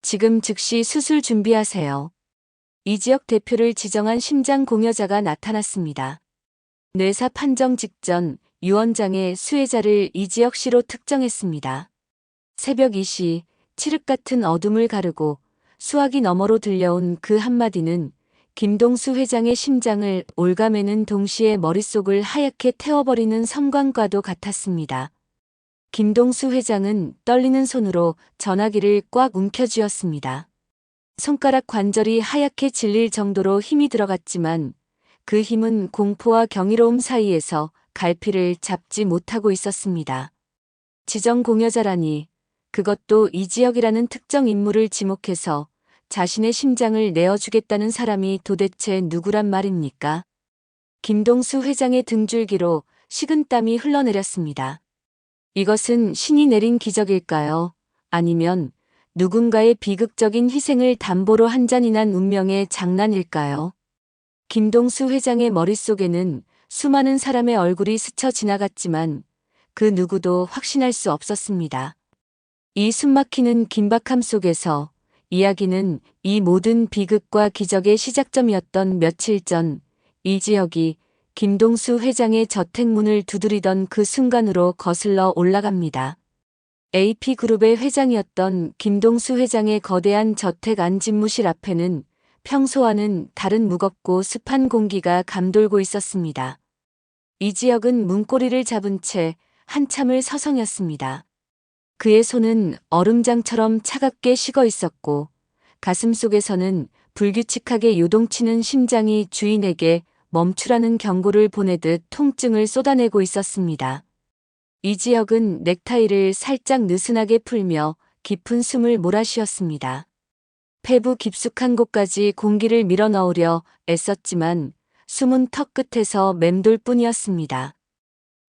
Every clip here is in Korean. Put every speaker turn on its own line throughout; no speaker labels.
지금 즉시 수술 준비하세요. 이지혁 대표를 지정한 심장 공여자가 나타났습니다. 뇌사 판정 직전 유 원장의 수혜자를 이지혁 씨로 특정했습니다. 새벽 2시 칠흑 같은 어둠을 가르고 수화기 너머로 들려온 그 한마디는 김동수 회장의 심장을 올가매는 동시에 머릿속을 하얗게 태워버리는 섬광과도 같았습니다. 김동수 회장은 떨리는 손으로 전화기를 꽉 움켜쥐었습니다. 손가락 관절이 하얗게 질릴 정도로 힘이 들어갔지만 그 힘은 공포와 경이로움 사이에서 갈피를 잡지 못하고 있었습니다. 지정 공여자라니, 그것도 이지혁이라는 특정 인물을 지목해서 자신의 심장을 내어주겠다는 사람이 도대체 누구란 말입니까? 김동수 회장의 등줄기로 식은땀이 흘러내렸습니다. 이것은 신이 내린 기적일까요? 아니면 누군가의 비극적인 희생을 담보로 한 잔인한 운명의 장난일까요? 김동수 회장의 머릿속에는 수많은 사람의 얼굴이 스쳐 지나갔지만 그 누구도 확신할 수 없었습니다. 이 숨막히는 긴박함 속에서 이야기는 이 모든 비극과 기적의 시작점이었던 며칠 전 이지혁이 김동수 회장의 저택문을 두드리던 그 순간으로 거슬러 올라갑니다. AP그룹의 회장이었던 김동수 회장의 거대한 저택 안집무실 앞에는 평소와는 다른 무겁고 습한 공기가 감돌고 있었습니다. 이지혁은 문고리를 잡은 채 한참을 서성였습니다. 그의 손은 얼음장처럼 차갑게 식어 있었고 가슴 속에서는 불규칙하게 요동치는 심장이 주인에게 멈추라는 경고를 보내듯 통증을 쏟아내고 있었습니다. 이지혁은 넥타이를 살짝 느슨하게 풀며 깊은 숨을 몰아쉬었습니다. 폐부 깊숙한 곳까지 공기를 밀어넣으려 애썼지만 숨은 턱 끝에서 맴돌 뿐이었습니다.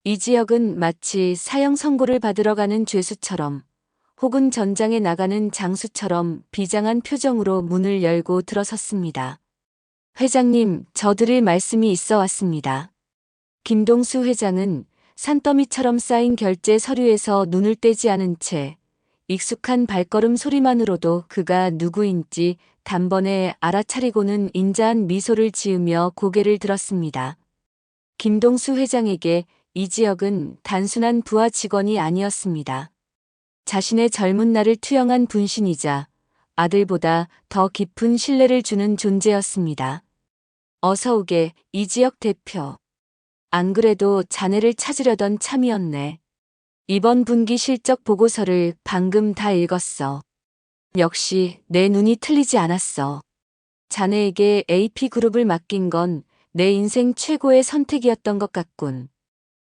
이지혁은 마치 사형 선고를 받으러 가는 죄수처럼 혹은 전장에 나가는 장수처럼 비장한 표정으로 문을 열고 들어섰습니다. 회장님, 저 드릴 말씀이 있어 왔습니다. 김동수 회장은 산더미처럼 쌓인 결제 서류에서 눈을 떼지 않은 채 익숙한 발걸음 소리만으로도 그가 누구인지 단번에 알아차리고는 인자한 미소를 지으며 고개를 들었습니다. 김동수 회장에게 이지혁은 단순한 부하 직원이 아니었습니다. 자신의 젊은 날을 투영한 분신이자 아들보다 더 깊은 신뢰를 주는 존재였습니다. 어서 오게, 이지혁 대표. 안 그래도 자네를 찾으려던 참이었네. 이번 분기 실적 보고서를 방금 다 읽었어. 역시 내 눈이 틀리지 않았어. 자네에게 AP그룹을 맡긴 건 내 인생 최고의 선택이었던 것 같군.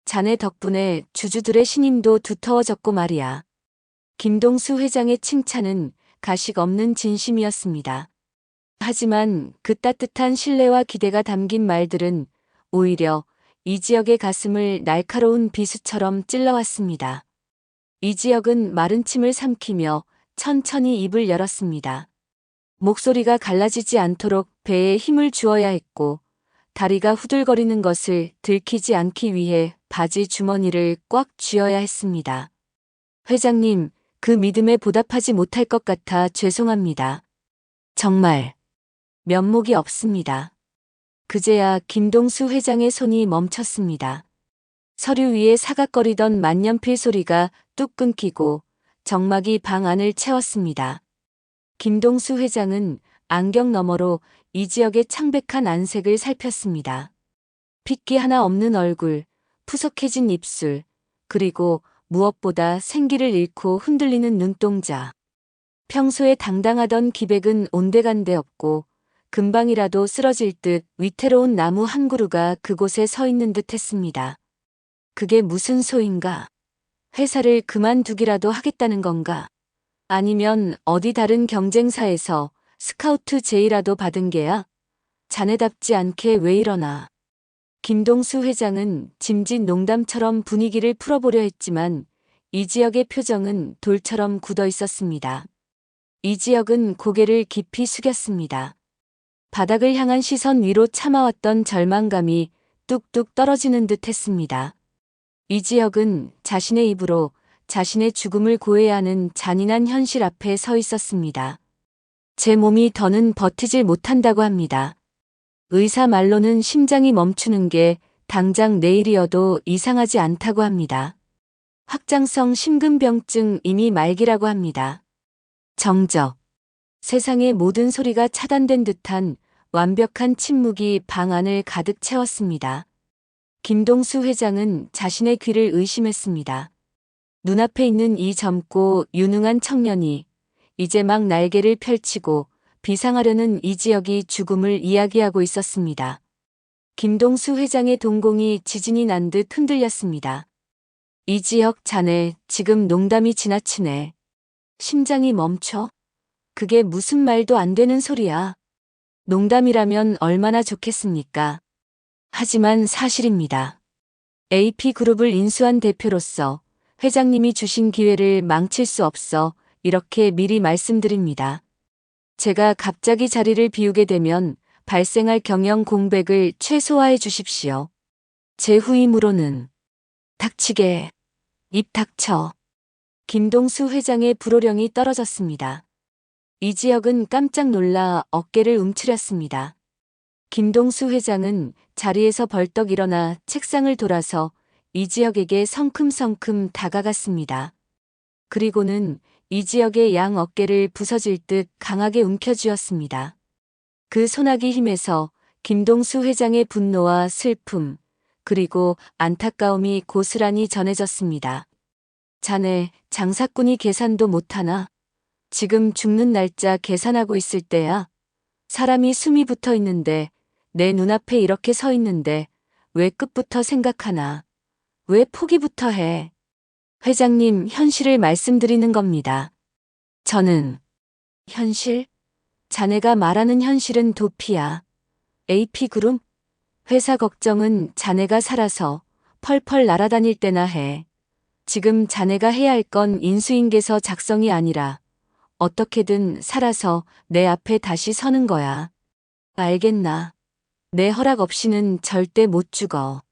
자네 덕분에 주주들의 신임도 두터워졌고 말이야. 김동수 회장의 칭찬은 가식 없는 진심이었습니다. 하지만 그 따뜻한 신뢰와 기대가 담긴 말들은 오히려 이지혁의 가슴을 날카로운 비수처럼 찔러왔습니다. 이지혁은 마른 침을 삼키며 천천히 입을 열었습니다. 목소리가 갈라지지 않도록 배에 힘을 주어야 했고 다리가 후들거리는 것을 들키지 않기 위해 바지 주머니를 꽉 쥐어야 했습니다. 회장님, 그 믿음에 보답하지 못할 것 같아 죄송합니다. 정말 면목이 없습니다. 그제야 김동수 회장의 손이 멈췄습니다. 서류 위에 사각거리던 만년필 소리가 뚝 끊기고 정막이 방 안을 채웠습니다. 김동수 회장은 안경 너머로 이지혁의 창백한 안색을 살폈습니다. 핏기 하나 없는 얼굴, 푸석해진 입술, 그리고 무엇보다 생기를 잃고 흔들리는 눈동자. 평소에 당당하던 기백은 온데간데 없고 금방이라도 쓰러질 듯 위태로운 나무 한 그루가 그곳에 서 있는 듯 했습니다. 그게 무슨 소인가? 회사를 그만두기라도 하겠다는 건가? 아니면 어디 다른 경쟁사에서 스카우트 제의라도 받은 게야? 자네답지 않게 왜 이러나? 김동수 회장은 짐짓 농담처럼 분위기를 풀어보려 했지만 이지혁의 표정은 돌처럼 굳어 있었습니다. 이지혁은 고개를 깊이 숙였습니다. 바닥을 향한 시선 위로 참아왔던 절망감이 뚝뚝 떨어지는 듯 했습니다. 이지혁은 자신의 입으로 자신의 죽음을 고해야 하는 잔인한 현실 앞에 서 있었습니다. 제 몸이 더는 버티질 못한다고 합니다. 의사 말로는 심장이 멈추는 게 당장 내일이어도 이상하지 않다고 합니다. 확장성 심근병증 이미 말기라고 합니다. 정적. 세상의 모든 소리가 차단된 듯한 완벽한 침묵이 방 안을 가득 채웠습니다. 김동수 회장은 자신의 귀를 의심했습니다. 눈앞에 있는 이 젊고 유능한 청년이 이제 막 날개를 펼치고 비상하려는 이지혁이 죽음을 이야기하고 있었습니다. 김동수 회장의 동공이 지진이 난 듯 흔들렸습니다. 이지혁 자네 지금 농담이 지나치네. 심장이 멈춰? 그게 무슨 말도 안 되는 소리야. 농담이라면 얼마나 좋겠습니까? 하지만 사실입니다. AP그룹을 인수한 대표로서 회장님이 주신 기회를 망칠 수 없어 이렇게 미리 말씀드립니다. 제가 갑자기 자리를 비우게 되면 발생할 경영 공백을 최소화해 주십시오. 제 후임으로는 닥치게, 입 닥쳐. 김동수 회장의 불호령이 떨어졌습니다. 이지혁은 깜짝 놀라 어깨를 움츠렸습니다. 김동수 회장은 자리에서 벌떡 일어나 책상을 돌아서 이지혁에게 성큼성큼 다가갔습니다. 그리고는 이지혁의 양 어깨를 부서질 듯 강하게 움켜쥐었습니다. 그 손아귀 힘에서 김동수 회장의 분노와 슬픔, 그리고 안타까움이 고스란히 전해졌습니다. 자네 장사꾼이 계산도 못하나? 지금 죽는 날짜 계산하고 있을 때야. 사람이 숨이 붙어 있는데 내 눈앞에 이렇게 서 있는데 왜 끝부터 생각하나? 왜 포기부터 해? 회장님, 현실을 말씀드리는 겁니다. 저는 현실? 자네가 말하는 현실은 도피야. AP그룹? 회사 걱정은 자네가 살아서 펄펄 날아다닐 때나 해. 지금 자네가 해야 할 건 인수인계서 작성이 아니라 어떻게든 살아서 내 앞에 다시 서는 거야. 알겠나? 내 허락 없이는 절대 못 죽어.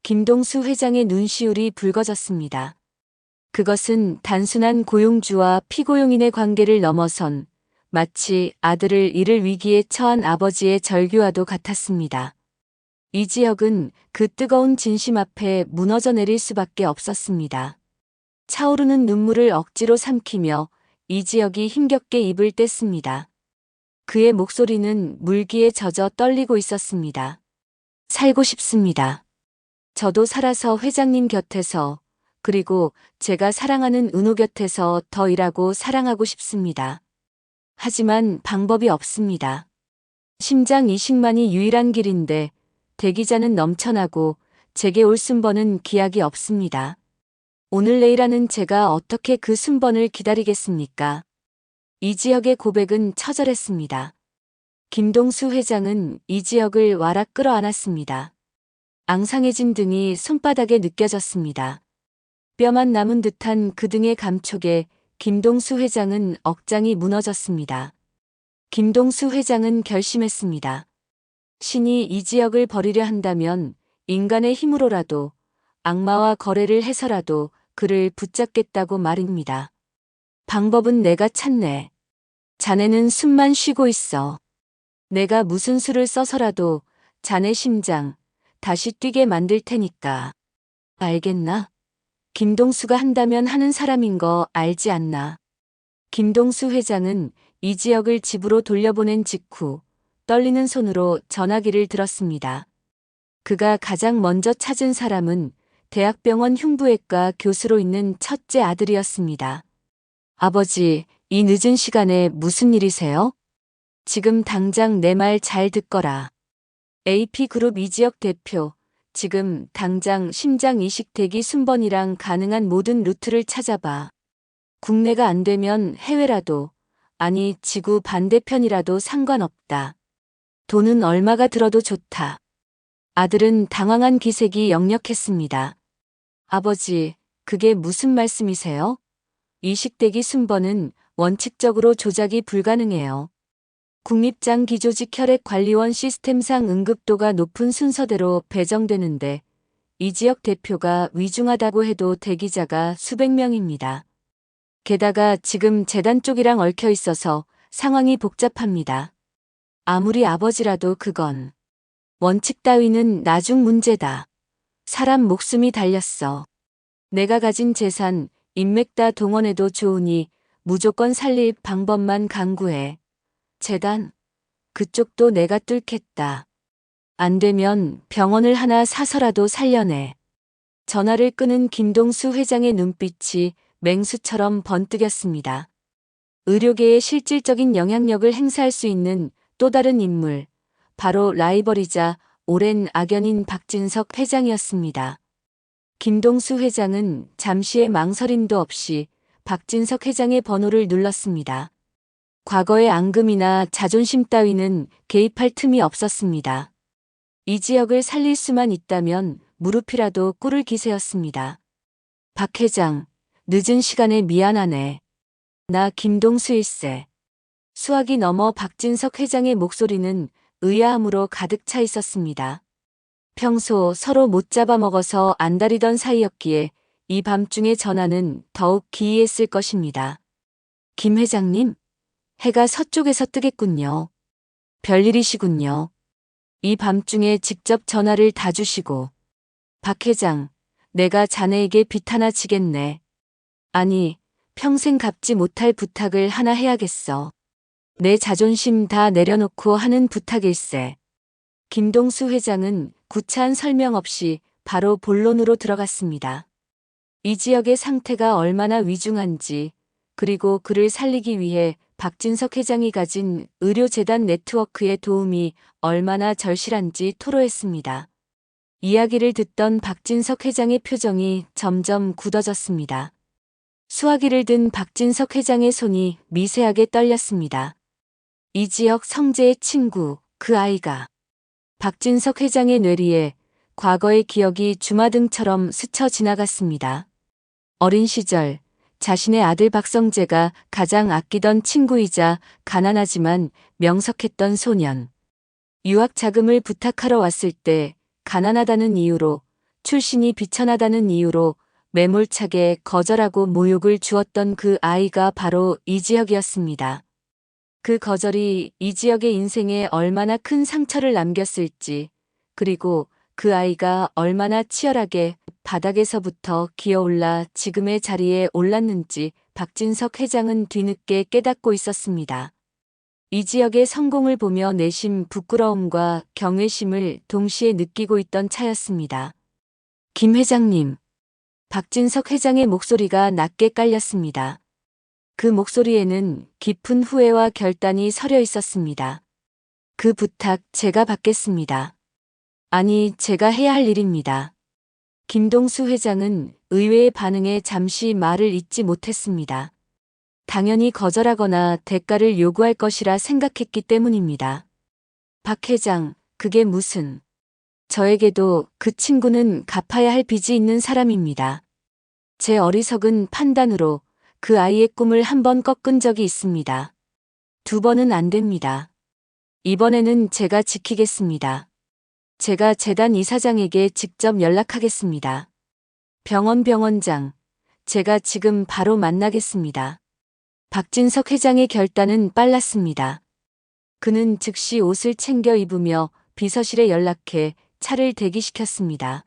김동수 회장의 눈시울이 붉어졌습니다. 그것은 단순한 고용주와 피고용인의 관계를 넘어선 마치 아들을 잃을 위기에 처한 아버지의 절규와도 같았습니다. 이지혁은 그 뜨거운 진심 앞에 무너져 내릴 수밖에 없었습니다. 차오르는 눈물을 억지로 삼키며 이지혁이 힘겹게 입을 뗐습니다. 그의 목소리는 물기에 젖어 떨리고 있었습니다. 살고 싶습니다. 저도 살아서 회장님 곁에서, 그리고 제가 사랑하는 은호 곁에서 더 일하고 사랑하고 싶습니다. 하지만 방법이 없습니다. 심장 이식만이 유일한 길인데 대기자는 넘쳐나고 제게 올 순번은 기약이 없습니다. 오늘 내일하는 제가 어떻게 그 순번을 기다리겠습니까? 이지혁의 고백은 처절했습니다. 김동수 회장은 이지혁을 와락 끌어안았습니다. 앙상해진 등이 손바닥에 느껴졌습니다. 뼈만 남은 듯한 그 등의 감촉에 김동수 회장은 억장이 무너졌습니다. 김동수 회장은 결심했습니다. 신이 이지혁을 버리려 한다면 인간의 힘으로라도 악마와 거래를 해서라도 그를 붙잡겠다고 말입니다. 방법은 내가 찾네. 자네는 숨만 쉬고 있어. 내가 무슨 수를 써서라도 자네 심장 다시 뛰게 만들 테니까. 알겠나? 김동수가 한다면 하는 사람인 거 알지 않나? 김동수 회장은 이지혁을 집으로 돌려보낸 직후 떨리는 손으로 전화기를 들었습니다. 그가 가장 먼저 찾은 사람은 대학병원 흉부외과 교수로 있는 첫째 아들이었습니다. 아버지, 이 늦은 시간에 무슨 일이세요? 지금 당장 내 말 잘 듣거라. AP그룹 이지혁 대표, 지금 당장 심장 이식 대기 순번이랑 가능한 모든 루트를 찾아봐. 국내가 안 되면 해외라도, 아니 지구 반대편이라도 상관없다. 돈은 얼마가 들어도 좋다. 아들은 당황한 기색이 역력했습니다. 아버지, 그게 무슨 말씀이세요? 이식대기 순번은 원칙적으로 조작이 불가능해요. 국립장기조직 혈액관리원 시스템상 응급도가 높은 순서대로 배정되는데 이지혁 대표가 위중하다고 해도 대기자가 수백 명입니다. 게다가 지금 재단 쪽이랑 얽혀 있어서 상황이 복잡합니다. 아무리 아버지라도 그건 원칙 따위는 나중 문제다. 사람 목숨이 달렸어. 내가 가진 재산, 인맥 다 동원해도 좋으니 무조건 살릴 방법만 강구해. 재단, 그쪽도 내가 뚫겠다. 안 되면 병원을 하나 사서라도 살려내. 전화를 끄는 김동수 회장의 눈빛이 맹수처럼 번뜩였습니다. 의료계에 실질적인 영향력을 행사할 수 있는 또 다른 인물, 바로 라이벌이자 오랜 악연인 박진석 회장이었습니다. 김동수 회장은 잠시의 망설임도 없이 박진석 회장의 번호를 눌렀습니다. 과거의 앙금이나 자존심 따위는 개입할 틈이 없었습니다. 이 지역을 살릴 수만 있다면 무릎이라도 꿇을 기세였습니다. 박 회장, 늦은 시간에 미안하네. 나 김동수일세. 수화기 넘어 박진석 회장의 목소리는 의아함으로 가득 차 있었습니다. 평소 서로 못 잡아먹어서 안달이던 사이였기에 이 밤중의 전화는 더욱 기이했을 것입니다. 김 회장님, 해가 서쪽에서 뜨겠군요. 별일이시군요. 이 밤중에 직접 전화를 다 주시고. 박 회장, 내가 자네에게 빚 하나 지겠네. 아니, 평생 갚지 못할 부탁을 하나 해야겠어. 내 자존심 다 내려놓고 하는 부탁일세. 김동수 회장은 구차한 설명 없이 바로 본론으로 들어갔습니다. 이 지역의 상태가 얼마나 위중한지, 그리고 그를 살리기 위해 박진석 회장이 가진 의료재단 네트워크의 도움이 얼마나 절실한지 토로했습니다. 이야기를 듣던 박진석 회장의 표정이 점점 굳어졌습니다. 수화기를 든 박진석 회장의 손이 미세하게 떨렸습니다. 이 지역 성재의 친구, 그 아이가. 박진석 회장의 뇌리에 과거의 기억이 주마등처럼 스쳐 지나갔습니다. 어린 시절 자신의 아들 박성재가 가장 아끼던 친구이자 가난하지만 명석했던 소년. 유학 자금을 부탁하러 왔을 때 가난하다는 이유로, 출신이 비천하다는 이유로 매몰차게 거절하고 모욕을 주었던 그 아이가 바로 이 지역이었습니다. 그 거절이 이 지역의 인생에 얼마나 큰 상처를 남겼을지, 그리고 그 아이가 얼마나 치열하게 바닥에서부터 기어올라 지금의 자리에 올랐는지 박진석 회장은 뒤늦게 깨닫고 있었습니다. 이 지역의 성공을 보며 내심 부끄러움과 경외심을 동시에 느끼고 있던 차였습니다. 김 회장님. 박진석 회장의 목소리가 낮게 깔렸습니다. 그 목소리에는 깊은 후회와 결단이 서려 있었습니다. 그 부탁 제가 받겠습니다. 아니, 제가 해야 할 일입니다. 김동수 회장은 의외의 반응에 잠시 말을 잇지 못했습니다. 당연히 거절하거나 대가를 요구할 것이라 생각했기 때문입니다. 박 회장, 그게 무슨. 저에게도 그 친구는 갚아야 할 빚이 있는 사람입니다. 제 어리석은 판단으로 그 아이의 꿈을 한 번 꺾은 적이 있습니다. 2번은 안 됩니다. 이번에는 제가 지키겠습니다. 제가 재단 이사장에게 직접 연락하겠습니다. 병원장, 제가 지금 바로 만나겠습니다. 박진석 회장의 결단은 빨랐습니다. 그는 즉시 옷을 챙겨 입으며 비서실에 연락해 차를 대기시켰습니다.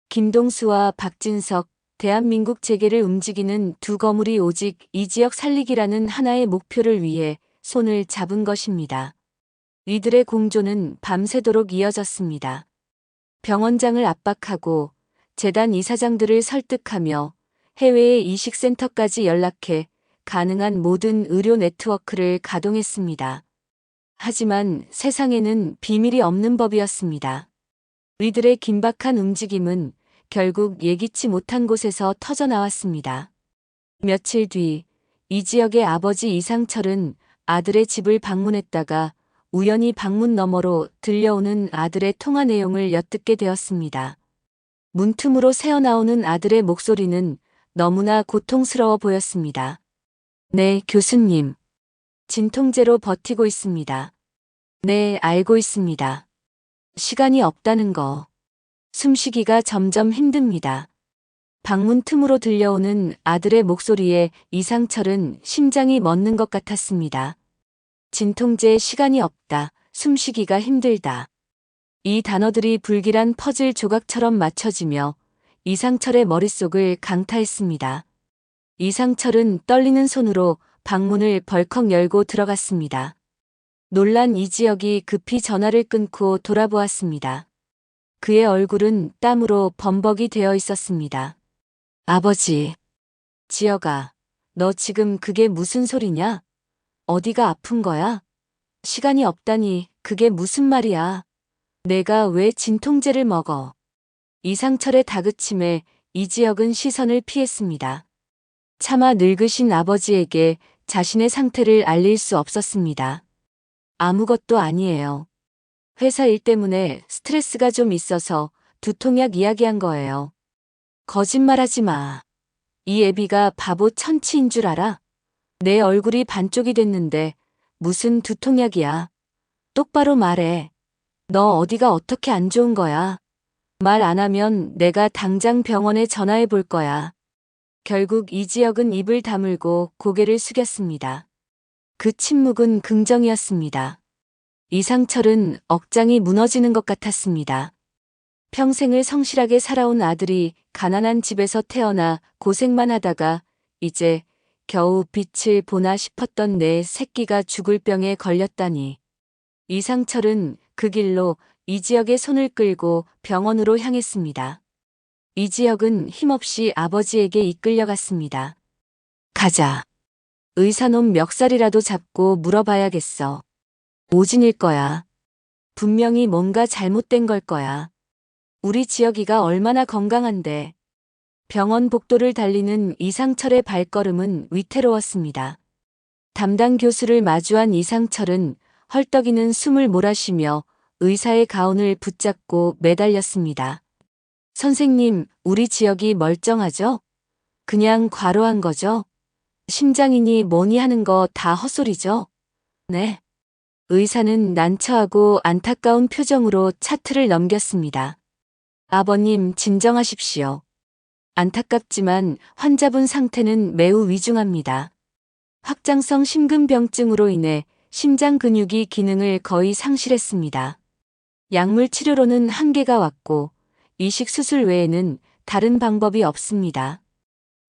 김동수와 박진석, 대한민국 재계를 움직이는 두 거물이 오직 이 지역 살리기라는 하나의 목표를 위해 손을 잡은 것입니다. 이들의 공조는 밤새도록 이어졌습니다. 병원장을 압박하고 재단 이사장들을 설득하며 해외의 이식센터까지 연락해 가능한 모든 의료 네트워크를 가동했습니다. 하지만 세상에는 비밀이 없는 법이었습니다. 이들의 긴박한 움직임은 결국 예기치 못한 곳에서 터져나왔습니다. 며칠 뒤 이 지역의 아버지 이상철은 아들의 집을 방문했다가 우연히 방문 너머로 들려오는 아들의 통화 내용을 엿듣게 되었습니다. 문틈으로 새어나오는 아들의 목소리는 너무나 고통스러워 보였습니다. 네, 교수님. 진통제로 버티고 있습니다. 네, 알고 있습니다. 시간이 없다는 거. 숨쉬기가 점점 힘듭니다. 방문 틈으로 들려오는 아들의 목소리에 이상철은 심장이 멎는 것 같았습니다. 진통제 시간이 없다. 숨쉬기가 힘들다. 이 단어들이 불길한 퍼즐 조각처럼 맞춰지며 이상철의 머릿속을 강타했습니다. 이상철은 떨리는 손으로 방문을 벌컥 열고 들어갔습니다. 놀란 이지혁이 급히 전화를 끊고 돌아보았습니다. 그의 얼굴은 땀으로 범벅이 되어 있었습니다. 아버지. 지혁아, 너 지금 그게 무슨 소리냐? 어디가 아픈 거야? 시간이 없다니 그게 무슨 말이야? 내가 왜 진통제를 먹어? 이상철의 다그침에 이지혁은 시선을 피했습니다. 차마 늙으신 아버지에게 자신의 상태를 알릴 수 없었습니다. 아무것도 아니에요. 회사 일 때문에 스트레스가 좀 있어서 두통약 이야기한 거예요. 거짓말하지 마. 이 애비가 바보 천치인 줄 알아? 내 얼굴이 반쪽이 됐는데 무슨 두통약이야. 똑바로 말해. 너 어디가 어떻게 안 좋은 거야? 말 안 하면 내가 당장 병원에 전화해 볼 거야. 결국 이지혁은 입을 다물고 고개를 숙였습니다. 그 침묵은 긍정이었습니다. 이상철은 억장이 무너지는 것 같았습니다. 평생을 성실하게 살아온 아들이 가난한 집에서 태어나 고생만 하다가 이제 겨우 빛을 보나 싶었던 내 새끼가 죽을 병에 걸렸다니. 이상철은 그 길로 이지혁의 손을 끌고 병원으로 향했습니다. 이지혁은 힘없이 아버지에게 이끌려갔습니다. 가자. 의사놈 멱살이라도 잡고 물어봐야겠어. 오진일 거야. 분명히 뭔가 잘못된 걸 거야. 우리 지혁이가 얼마나 건강한데. 병원 복도를 달리는 이상철의 발걸음은 위태로웠습니다. 담당 교수를 마주한 이상철은 헐떡이는 숨을 몰아쉬며 의사의 가운을 붙잡고 매달렸습니다. 선생님, 우리 지혁이 멀쩡하죠? 그냥 과로한 거죠? 심장이니 뭐니 하는 거 다 헛소리죠? 네. 의사는 난처하고 안타까운 표정으로 차트를 넘겼습니다. 아버님, 진정하십시오. 안타깝지만 환자분 상태는 매우 위중합니다. 확장성 심근병증으로 인해 심장 근육이 기능을 거의 상실했습니다. 약물 치료로는 한계가 왔고 이식 수술 외에는 다른 방법이 없습니다.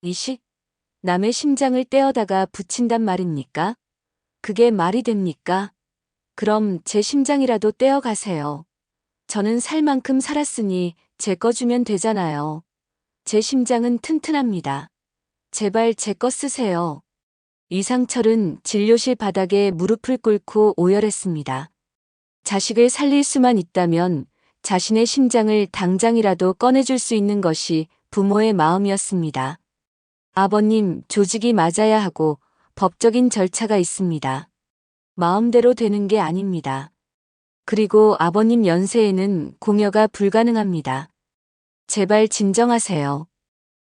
이식? 남의 심장을 떼어다가 붙인단 말입니까? 그게 말이 됩니까? 그럼 제 심장이라도 떼어 가세요. 저는 살 만큼 살았으니 제 거 주면 되잖아요. 제 심장은 튼튼합니다. 제발 제 거 쓰세요. 이상철은 진료실 바닥에 무릎을 꿇고 오열했습니다. 자식을 살릴 수만 있다면 자신의 심장을 당장이라도 꺼내줄 수 있는 것이 부모의 마음이었습니다. 아버님, 조직이 맞아야 하고 법적인 절차가 있습니다. 마음대로 되는 게 아닙니다. 그리고 아버님 연세에는 공여가 불가능합니다. 제발 진정하세요.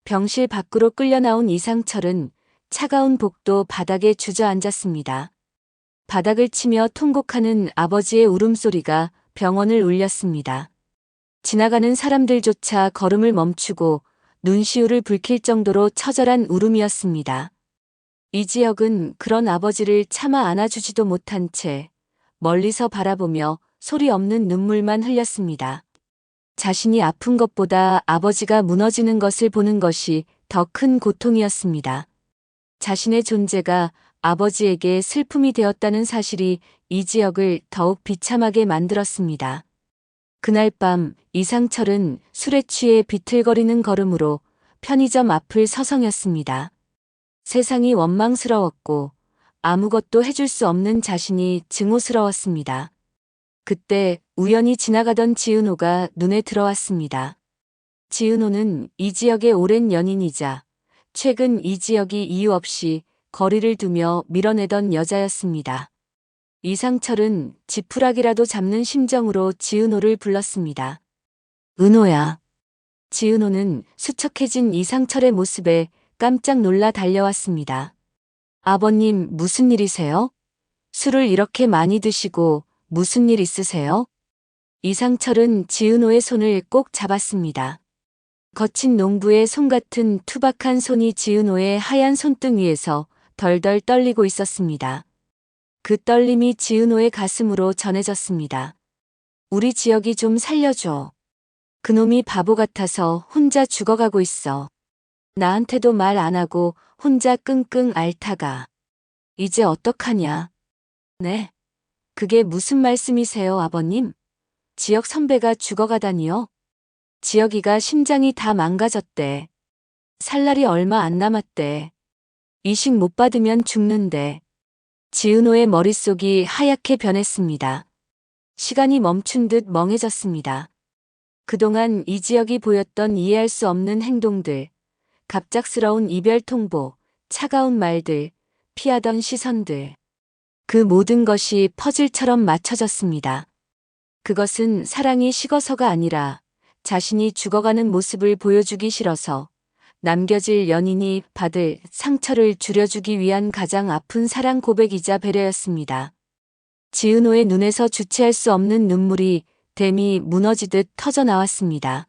병실 밖으로 끌려 나온 이상철은 차가운 복도 바닥에 주저앉았습니다. 바닥을 치며 통곡하는 아버지의 울음소리가 병원을 울렸습니다. 지나가는 사람들조차 걸음을 멈추고 눈시울을 붉힐 정도로 처절한 울음이었습니다. 이지혁은 그런 아버지를 차마 안아주지도 못한 채 멀리서 바라보며 소리 없는 눈물만 흘렸습니다. 자신이 아픈 것보다 아버지가 무너지는 것을 보는 것이 더 큰 고통이었습니다. 자신의 존재가 아버지에게 슬픔이 되었다는 사실이 이지혁을 더욱 비참하게 만들었습니다. 그날 밤 이상철은 술에 취해 비틀거리는 걸음으로 편의점 앞을 서성였습니다. 세상이 원망스러웠고 아무것도 해줄 수 없는 자신이 증오스러웠습니다. 그때 우연히 지나가던 지은호가 눈에 들어왔습니다. 지은호는 이지혁의 오랜 연인이자 최근 이지혁이 이유 없이 거리를 두며 밀어내던 여자였습니다. 이상철은 지푸라기라도 잡는 심정으로 지은호를 불렀습니다. 은호야. 지은호는 수척해진 이상철의 모습에 깜짝 놀라 달려왔습니다. 아버님, 무슨 일이세요? 술을 이렇게 많이 드시고 무슨 일 있으세요? 이상철은 지은호의 손을 꼭 잡았습니다. 거친 농부의 손 같은 투박한 손이 지은호의 하얀 손등 위에서 덜덜 떨리고 있었습니다. 그 떨림이 지은호의 가슴으로 전해졌습니다. 우리 지역이 좀 살려줘. 그놈이 바보 같아서 혼자 죽어가고 있어. 나한테도 말 안 하고 혼자 끙끙 앓다가. 이제 어떡하냐. 네. 그게 무슨 말씀이세요, 아버님? 지역 선배가 죽어가다니요? 지역이가 심장이 다 망가졌대. 살 날이 얼마 안 남았대. 이식 못 받으면 죽는데. 지은호의 머릿속이 하얗게 변했습니다. 시간이 멈춘 듯 멍해졌습니다. 그동안 이 지역이 보였던 이해할 수 없는 행동들, 갑작스러운 이별 통보, 차가운 말들, 피하던 시선들. 그 모든 것이 퍼즐처럼 맞춰졌습니다. 그것은 사랑이 식어서가 아니라 자신이 죽어가는 모습을 보여주기 싫어서 남겨질 연인이 받을 상처를 줄여주기 위한 가장 아픈 사랑 고백이자 배려였습니다. 지은호의 눈에서 주체할 수 없는 눈물이 댐이 무너지듯 터져 나왔습니다.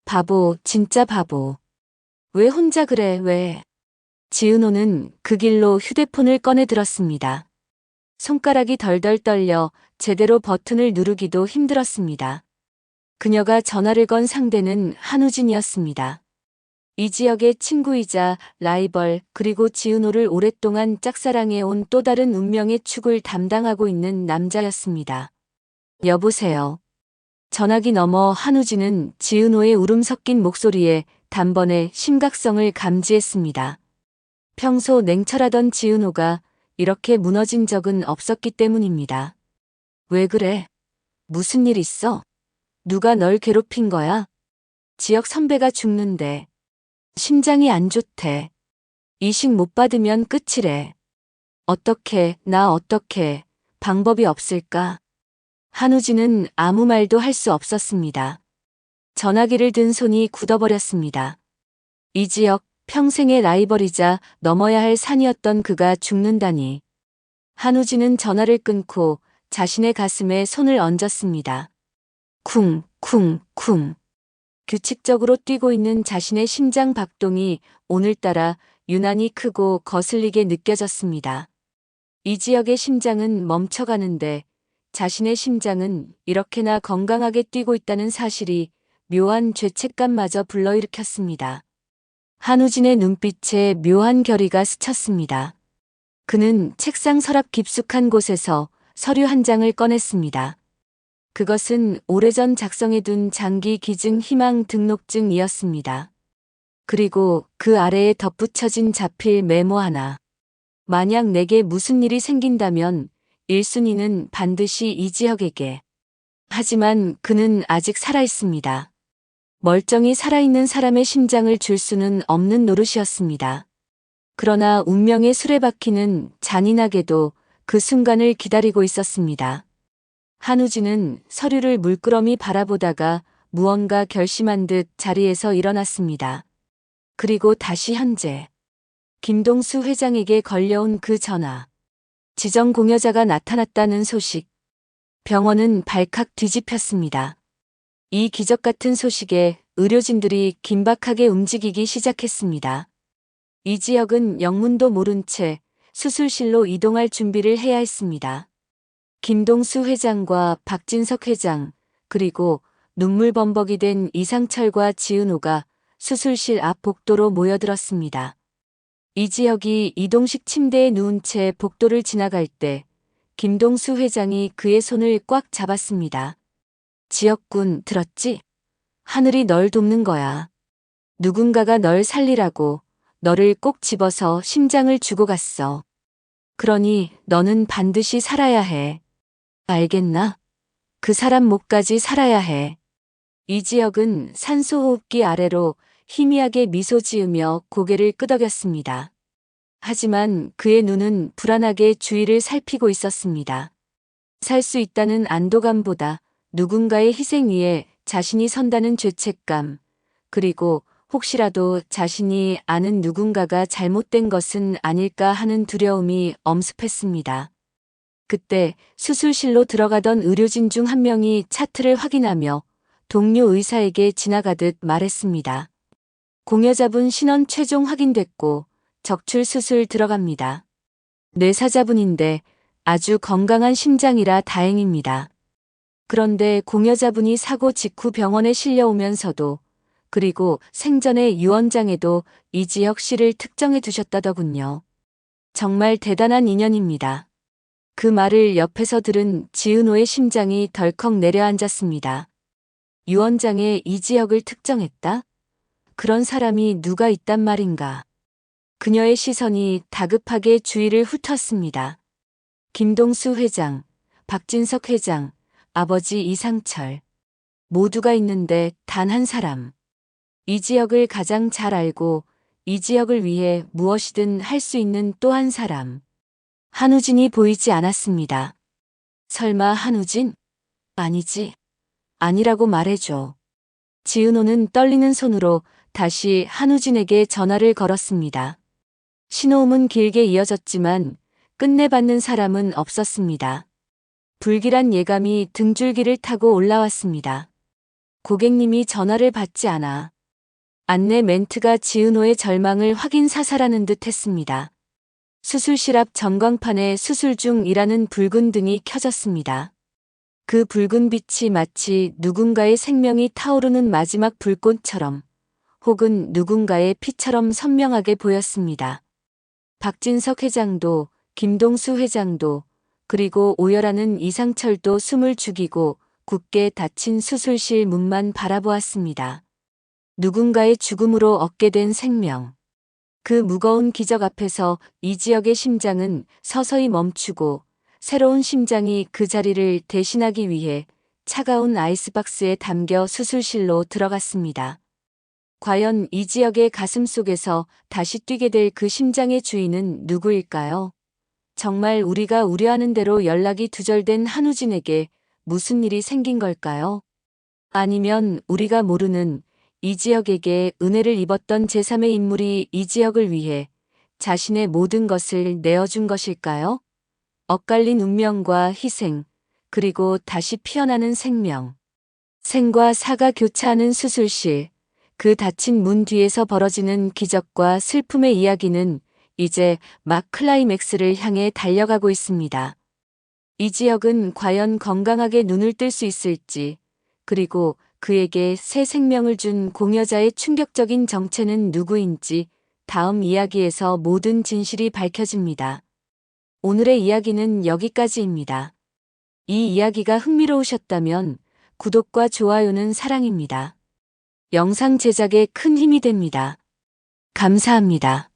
바보, 진짜 바보. 왜 혼자 그래, 왜? 지은호는 그 길로 휴대폰을 꺼내 들었습니다. 손가락이 덜덜 떨려 제대로 버튼을 누르기도 힘들었습니다. 그녀가 전화를 건 상대는 한우진이었습니다. 이 지역의 친구이자 라이벌 그리고 지은호를 오랫동안 짝사랑해온 또 다른 운명의 축을 담당하고 있는 남자였습니다. 여보세요. 전화기 너머 한우진은 지은호의 울음 섞인 목소리에 단번에 심각성을 감지했습니다. 평소 냉철하던 지은호가 이렇게 무너진 적은 없었기 때문입니다. 왜 그래? 무슨 일 있어? 누가 널 괴롭힌 거야? 지역 선배가 죽는데. 심장이 안 좋대. 이식 못 받으면 끝이래. 어떻게, 나 어떻게, 방법이 없을까? 한우진은 아무 말도 할 수 없었습니다. 전화기를 든 손이 굳어버렸습니다. 이 지역, 평생의 라이벌이자 넘어야 할 산이었던 그가 죽는다니. 한우진은 전화를 끊고 자신의 가슴에 손을 얹었습니다. 쿵, 쿵, 쿵. 규칙적으로 뛰고 있는 자신의 심장 박동이 오늘따라 유난히 크고 거슬리게 느껴졌습니다. 이 지역의 심장은 멈춰가는데 자신의 심장은 이렇게나 건강하게 뛰고 있다는 사실이 묘한 죄책감마저 불러일으켰습니다. 한우진의 눈빛에 묘한 결의가 스쳤습니다. 그는 책상 서랍 깊숙한 곳에서 서류 한 장을 꺼냈습니다. 그것은 오래전 작성해둔 장기 기증 희망 등록증이었습니다. 그리고 그 아래에 덧붙여진 자필 메모 하나. 만약 내게 무슨 일이 생긴다면 1순위는 반드시 이 지역에게. 하지만 그는 아직 살아있습니다. 멀쩡히 살아있는 사람의 심장을 줄 수는 없는 노릇이었습니다. 그러나 운명의 수레바퀴는 잔인하게도 그 순간을 기다리고 있었습니다. 한우진은 서류를 물끄러미 바라보다가 무언가 결심한 듯 자리에서 일어났습니다. 그리고 다시 현재. 김동수 회장에게 걸려온 그 전화. 지정 공여자가 나타났다는 소식. 병원은 발칵 뒤집혔습니다. 이 기적 같은 소식에 의료진들이 긴박하게 움직이기 시작했습니다. 이 지역은 영문도 모른 채 수술실로 이동할 준비를 해야 했습니다. 김동수 회장과 박진석 회장, 그리고 눈물범벅이 된 이상철과 지은호가 수술실 앞 복도로 모여들었습니다. 이 지역이 이동식 침대에 누운 채 복도를 지나갈 때 김동수 회장이 그의 손을 꽉 잡았습니다. 지역군, 들었지? 하늘이 널 돕는 거야. 누군가가 널 살리라고 너를 꼭 집어서 심장을 주고 갔어. 그러니 너는 반드시 살아야 해. 알겠나? 그 사람 목까지 살아야 해. 이 지역은 산소호흡기 아래로 희미하게 미소 지으며 고개를 끄덕였습니다. 하지만 그의 눈은 불안하게 주위를 살피고 있었습니다. 살 수 있다는 안도감보다 누군가의 희생 위에 자신이 선다는 죄책감, 그리고 혹시라도 자신이 아는 누군가가 잘못된 것은 아닐까 하는 두려움이 엄습했습니다. 그때 수술실로 들어가던 의료진 중 한 명이 차트를 확인하며 동료 의사에게 지나가듯 말했습니다. 공여자분 신원 최종 확인됐고 적출 수술 들어갑니다. 뇌사자분인데 아주 건강한 심장이라 다행입니다. 그런데 공여자분이 사고 직후 병원에 실려오면서도 그리고 생전에 유언장에도 이지혁 씨를 특정해 두셨다더군요. 정말 대단한 인연입니다. 그 말을 옆에서 들은 지은호의 심장이 덜컥 내려앉았습니다. 유언장에 이지혁을 특정했다? 그런 사람이 누가 있단 말인가. 그녀의 시선이 다급하게 주위를 훑었습니다. 김동수 회장, 박진석 회장, 아버지 이상철. 모두가 있는데 단 한 사람. 이지혁을 가장 잘 알고 이지혁을 위해 무엇이든 할 수 있는 또 한 사람. 한우진이 보이지 않았습니다. 설마 한우진? 아니지. 아니라고 말해줘. 지은호는 떨리는 손으로 다시 한우진에게 전화를 걸었습니다. 신호음은 길게 이어졌지만 끝내 받는 사람은 없었습니다. 불길한 예감이 등줄기를 타고 올라왔습니다. 고객님이 전화를 받지 않아. 안내 멘트가 지은호의 절망을 확인사살하는 듯 했습니다. 수술실 앞 전광판에 수술 중이라는 붉은 등이 켜졌습니다. 그 붉은 빛이 마치 누군가의 생명이 타오르는 마지막 불꽃처럼 혹은 누군가의 피처럼 선명하게 보였습니다. 박진석 회장도 김동수 회장도 그리고 오열하는 이상철도 숨을 죽이고 굳게 닫힌 수술실 문만 바라보았습니다. 누군가의 죽음으로 얻게 된 생명. 그 무거운 기적 앞에서 이지혁의 심장은 서서히 멈추고 새로운 심장이 그 자리를 대신하기 위해 차가운 아이스박스에 담겨 수술실로 들어갔습니다. 과연 이지혁의 가슴 속에서 다시 뛰게 될 그 심장의 주인은 누구일까요? 정말 우리가 우려하는 대로 연락이 두절된 한우진에게 무슨 일이 생긴 걸까요? 아니면 우리가 모르는 이지혁에게 은혜를 입었던 제3의 인물이 이지혁을 위해 자신의 모든 것을 내어준 것일까요? 엇갈린 운명과 희생, 그리고 다시 피어나는 생명. 생과 사가 교차하는 수술실, 그 닫힌 문 뒤에서 벌어지는 기적과 슬픔의 이야기는 이제 막 클라이맥스를 향해 달려가고 있습니다. 이지혁은 과연 건강하게 눈을 뜰 수 있을지, 그리고 그에게 새 생명을 준 공여자의 충격적인 정체는 누구인지 다음 이야기에서 모든 진실이 밝혀집니다. 오늘의 이야기는 여기까지입니다. 이 이야기가 흥미로우셨다면 구독과 좋아요는 사랑입니다. 영상 제작에 큰 힘이 됩니다. 감사합니다.